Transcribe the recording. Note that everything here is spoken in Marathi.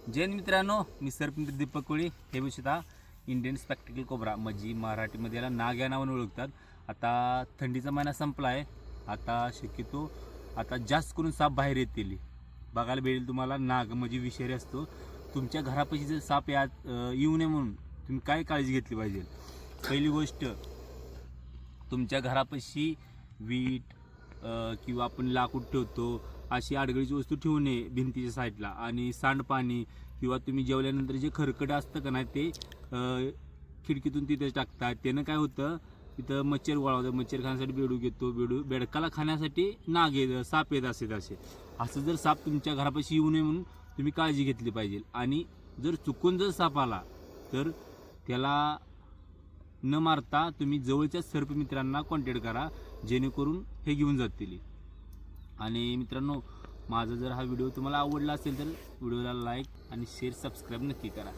जैन मित्रांनो, मी सरपंच दीपक कोळी. हे विषयतः इंडियन स्पेक्टिकल कोब्रा म्हणजे मराठीमध्ये याला नाग या नावाने ओळखतात. आता थंडीचा महिना संपला आहे. आता शक्यतो आता जास्त करून साप बाहेर येतील. बघायला भेटेल तुम्हाला नाग म्हणजे विषारी असतो. तुमच्या घरापाशी जर साप येऊ नये म्हणून तुम्ही काय काळजी घेतली पाहिजे. पहिली गोष्ट, तुमच्या घरापाशी वीट किंवा आपण लाकूड ठेवतो अशी आडगळीची वस्तू ठेवू नये भिंतीच्या साईडला. आणि सांडपाणी किंवा तुम्ही जेवल्यानंतर जे खरकट असतं का नाही ते खिडकीतून तिथे टाकतात. त्यानं काय होतं, तिथं मच्छर गोळा होतं. मच्छर खाण्यासाठी बेडूक येतो. बेडकाला खाण्यासाठी साप येत असं जर साप तुमच्या घरापाशी येऊ नये म्हणून तुम्ही काळजी घेतली पाहिजे. आणि जर चुकून जर साप आला तर त्याला न मारता तुम्ही जवळच्या सर्पमित्रांना कॉन्टॅक्ट करा, जेणेकरून हे घेऊन जातील. आणि मित्रांनो, माझा जर हा व्हिडिओ तुम्हाला आवडला असेल तर व्हिडिओला लाईक आणि शेअर सबस्क्राईब नक्की करा.